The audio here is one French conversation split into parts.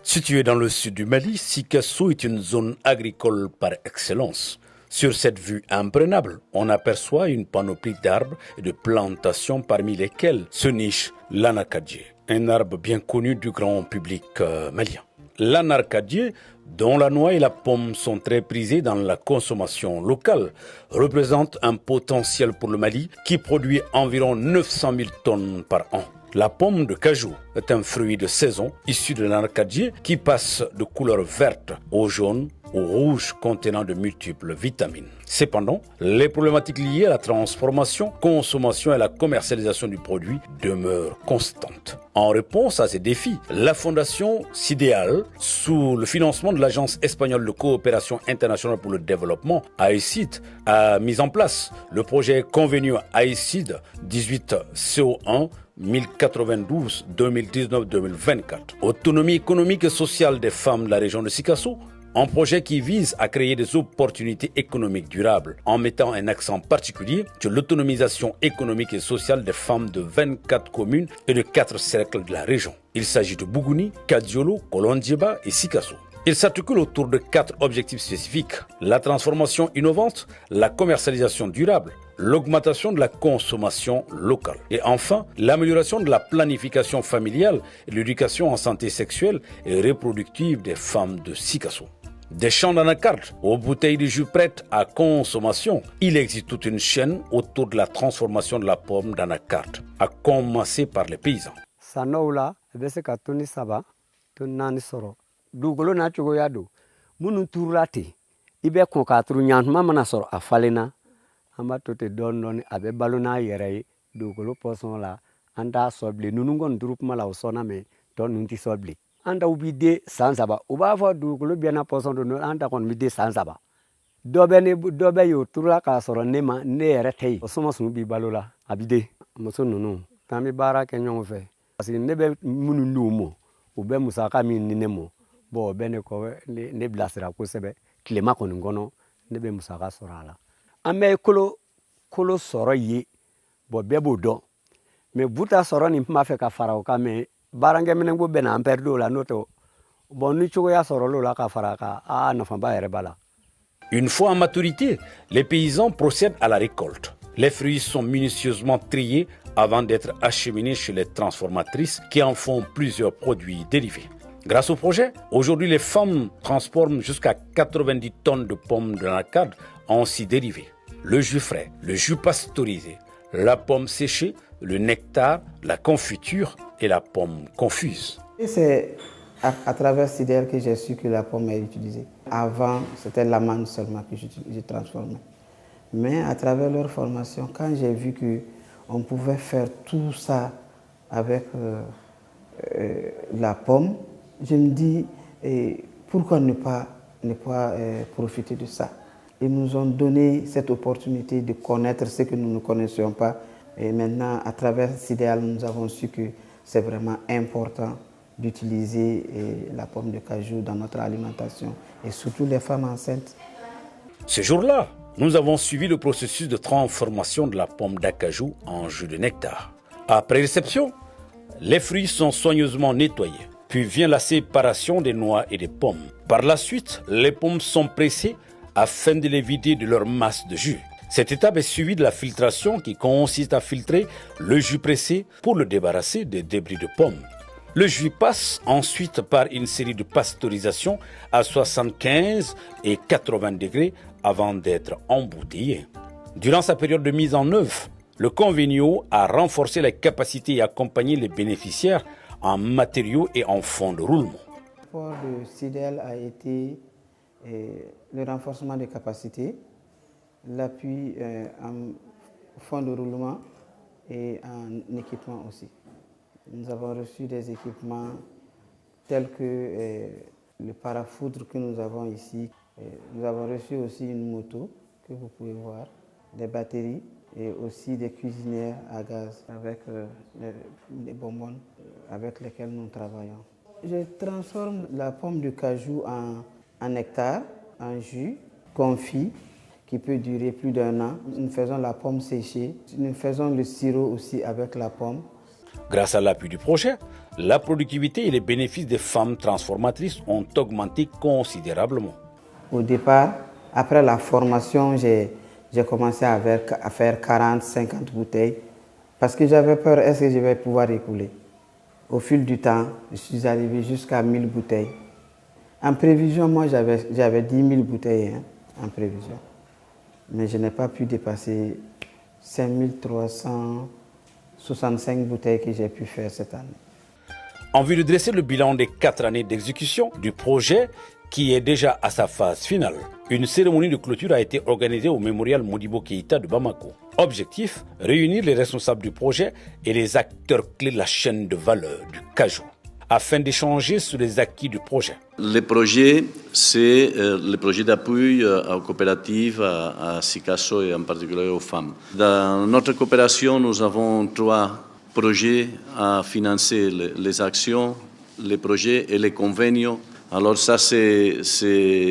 Située dans le sud du Mali, Sikasso est une zone agricole par excellence. Sur cette vue imprenable, on aperçoit une panoplie d'arbres et de plantations parmi lesquelles se niche l'anacadier, un arbre bien connu du grand public malien. L'anacadier, dont la noix et la pomme sont très prisées dans la consommation locale, représente un potentiel pour le Mali qui produit environ 900 000 tonnes par an. La pomme de cajou est un fruit de saison issu de l'anacadier qui passe de couleur verte au jaune au rouge contenant de multiples vitamines. Cependant, les problématiques liées à la transformation, consommation et à la commercialisation du produit demeurent constantes. En réponse à ces défis, la Fondation Sidéal, sous le financement de l'Agence espagnole de coopération internationale pour le développement, AECID, a mis en place le projet Convenio AECID 18 CO1 1092 2019-2024. Autonomie économique et sociale des femmes de la région de Sikasso, un projet qui vise à créer des opportunités économiques durables en mettant un accent particulier sur l'autonomisation économique et sociale des femmes de 24 communes et de 4 cercles de la région. Il s'agit de Bougouni, Kadiolo, Kolondieba et Sikasso. Il s'articule autour de 4 objectifs spécifiques: la transformation innovante, la commercialisation durable, l'augmentation de la consommation locale et enfin l'amélioration de la planification familiale et l'éducation en santé sexuelle et reproductive des femmes de Sikasso. Des champs d'anacarde aux bouteilles de jus prêtes à consommation, il existe toute une chaîne autour de la transformation de la pomme d'anacarde, à commencer par les paysans. Dugolo na chugo yado munu turlate ibe ko ka tru nyan mama na soro afalena amba tote don don abe balona yere dugolo poson la anda soble nunungon drup mala osona me don nunti soble anda ubide sansaba uba fa dugolo biana poson do anda kon mide sansaba dobe yo turla ka soro nema ne yere tei osoma sunu bi balola abide moso nunu tami bara kenyon fe parce que nebe munu numo ube musaka mi ninemo bo bene ko ne blasira ko sebe klema ko ngono ne be musaka sorala ame kolo soro yi bo bebo do me buta soro ni ma fe ka farao ka me barange menen go bena amperdo la noto bon ni chugo ya soro lo la ka faraka na famba ere bala. Une fois en maturité, les paysans procèdent à la récolte. Les fruits sont minutieusement triés avant d'être acheminés chez les transformatrices qui en font plusieurs produits dérivés. Grâce au projet, aujourd'hui les femmes transforment jusqu'à 90 tonnes de pommes de l'anacarde en 6 dérivés. Le jus frais, le jus pasteurisé, la pomme séchée, le nectar, la confiture et la pomme confuse. Et c'est à travers Sidéal que j'ai su que la pomme est utilisée. Avant, c'était l'amande seulement que je transformais. Mais à travers leur formation, quand j'ai vu qu'on pouvait faire tout ça avec la pomme, je me dis, pourquoi ne pas profiter de ça? Ils nous ont donné cette opportunité de connaître ce que nous ne connaissions pas. Et maintenant, à travers Sidéal, nous avons su que c'est vraiment important d'utiliser la pomme de cajou dans notre alimentation, et surtout les femmes enceintes. Ce jour-là, nous avons suivi le processus de transformation de la pomme d'acajou en jus de nectar. Après réception, les fruits sont soigneusement nettoyés. Puis vient la séparation des noix et des pommes. Par la suite, les pommes sont pressées afin de les vider de leur masse de jus. Cette étape est suivie de la filtration qui consiste à filtrer le jus pressé pour le débarrasser des débris de pommes. Le jus passe ensuite par une série de pasteurisation à 75 et 80 degrés avant d'être embouteillé. Durant sa période de mise en œuvre, le Convenio a renforcé les capacités et accompagné les bénéficiaires en matériaux et en fonds de roulement. Le rapport de Sidéal a été le renforcement des capacités, l'appui en fonds de roulement et en équipement aussi. Nous avons reçu des équipements tels que le parafoudre que nous avons ici. Nous avons reçu aussi une moto que vous pouvez voir, des batteries et aussi des cuisinières à gaz avec les bonbonnes avec lesquelles nous travaillons. Je transforme la pomme de cajou en nectar, en jus confit qui peut durer plus d'1 an. Nous faisons la pomme séchée, nous faisons le sirop aussi avec la pomme. Grâce à l'appui du projet, la productivité et les bénéfices des femmes transformatrices ont augmenté considérablement. Au départ, après la formation, j'ai commencé à faire 40, 50 bouteilles parce que j'avais peur, est-ce que je vais pouvoir écouler? Au fil du temps, je suis arrivé jusqu'à 1000 bouteilles. En prévision, moi, j'avais 10 000 bouteilles en prévision. Mais je n'ai pas pu dépasser 5365 bouteilles que j'ai pu faire cette année. En vue de dresser le bilan des 4 années d'exécution du projet, qui est déjà à sa phase finale, une cérémonie de clôture a été organisée au mémorial Modibo Keïta de Bamako. Objectif, réunir les responsables du projet et les acteurs clés de la chaîne de valeur du cajou, afin d'échanger sur les acquis du projet. Le projet, c'est le projet d'appui aux coopératives, à Sikasso et en particulier aux femmes. Dans notre coopération, nous avons 3 projets à financer, les actions, les projets et les convenios. Alors ça,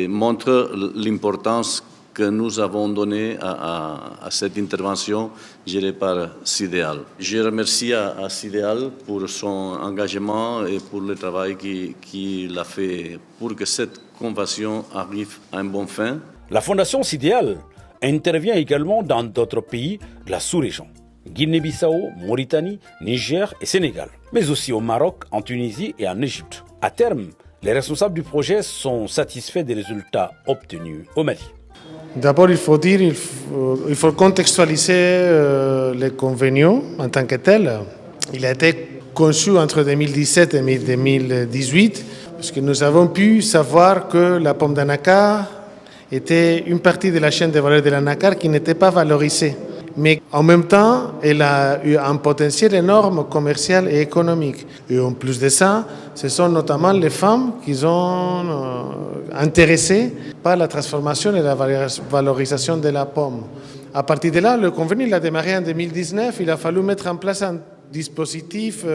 montre l'importance que nous avons donnée à cette intervention gérée par CIDEAL. Je remercie à CIDEAL pour son engagement et pour le travail qu'il a fait pour que cette convention arrive à un bon fin. La Fondation CIDEAL intervient également dans d'autres pays de la sous-région. Guinée-Bissau, Mauritanie, Niger et Sénégal, mais aussi au Maroc, en Tunisie et en Égypte. À terme, les responsables du projet sont satisfaits des résultats obtenus au Mali. D'abord, il faut contextualiser les convenios en tant que tel. Il a été conçu entre 2017 et 2018, parce que nous avons pu savoir que la pomme d'anacar était une partie de la chaîne de valeur de l'anacar qui n'était pas valorisée. Mais en même temps, elle a eu un potentiel énorme commercial et économique. Et en plus de ça, ce sont notamment les femmes qui sont intéressées par la transformation et la valorisation de la pomme. À partir de là, le convenu il a démarré en 2019. Il a fallu mettre en place un dispositif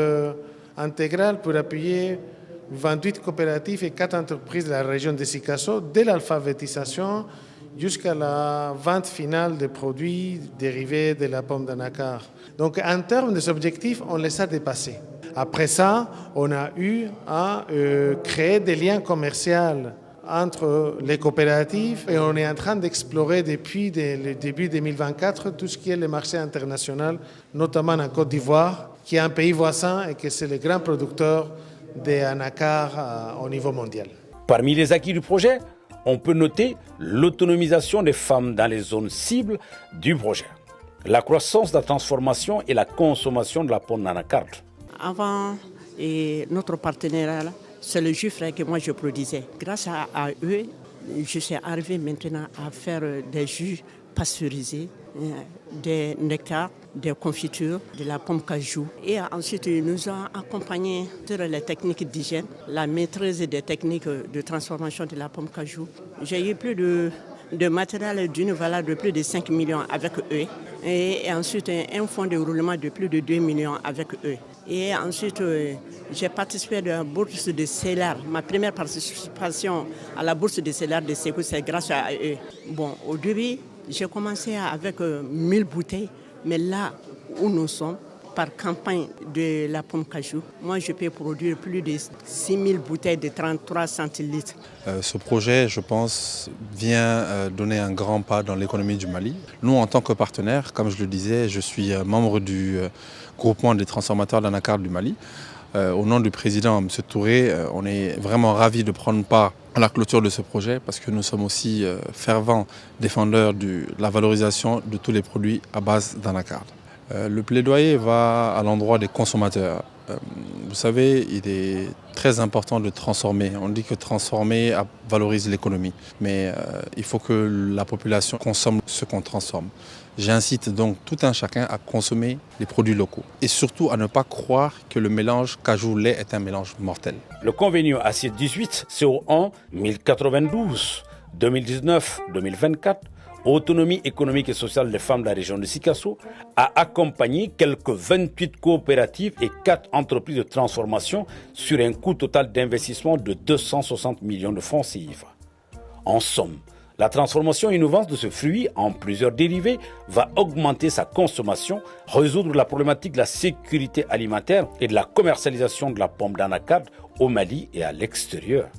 intégral pour appuyer 28 coopératives et 4 entreprises de la région de Sikasso, dès l'alphabétisation jusqu'à la vente finale des produits dérivés de la pomme d'anacar. Donc en termes des objectifs, on les a dépassés. Après ça, on a eu à créer des liens commerciaux entre les coopératives et on est en train d'explorer depuis le début 2024 tout ce qui est le marché international, notamment en Côte d'Ivoire, qui est un pays voisin et qui est le grand producteur d'anacar au niveau mondial. Parmi les acquis du projet, on peut noter l'autonomisation des femmes dans les zones cibles du projet, la croissance, la transformation et la consommation de la pomme d'anacarde. Avant, notre partenariat, c'est le jus frais que moi je produisais. Grâce à eux, je suis arrivé maintenant à faire des jus pasteurisés, des nectars, des confitures, de la pomme cajou. Et ensuite, ils nous ont accompagnés sur les techniques d'hygiène, la maîtrise des techniques de transformation de la pomme cajou. J'ai eu plus de matériel d'une valeur de plus de 5 millions avec eux. Et ensuite, un fonds de roulement de plus de 2 millions avec eux. Et ensuite, j'ai participé à la bourse de CELAR. Ma première participation à la bourse de CELAR de Ségou, c'est grâce à eux. Bon, au début, j'ai commencé avec 1000 bouteilles, mais là où nous sommes, par campagne de la pomme cajou, moi je peux produire plus de 6000 bouteilles de 33 centilitres. Ce projet, je pense, vient donner un grand pas dans l'économie du Mali. Nous, en tant que partenaire, comme je le disais, je suis membre du groupement des transformateurs d'anacarde du Mali. Au nom du président, M. Touré, on est vraiment ravis de prendre part à la clôture de ce projet parce que nous sommes aussi fervents défendeurs de la valorisation de tous les produits à base d'anacarde. Le plaidoyer va à l'endroit des consommateurs. Vous savez, il est très important de transformer. On dit que transformer valorise l'économie, mais il faut que la population consomme ce qu'on transforme. J'incite donc tout un chacun à consommer les produits locaux et surtout à ne pas croire que le mélange cajou-lait est un mélange mortel. Le convenio assiette 18 CO1 1092 2019-2024, autonomie économique et sociale des femmes de la région de Sikasso, a accompagné quelques 28 coopératives et 4 entreprises de transformation sur un coût total d'investissement de 260 millions de francs CFA. En somme, La transformation innovante de ce fruit en plusieurs dérivés va augmenter sa consommation, résoudre la problématique de la sécurité alimentaire et de la commercialisation de la pomme d'anacarde au Mali et à l'extérieur.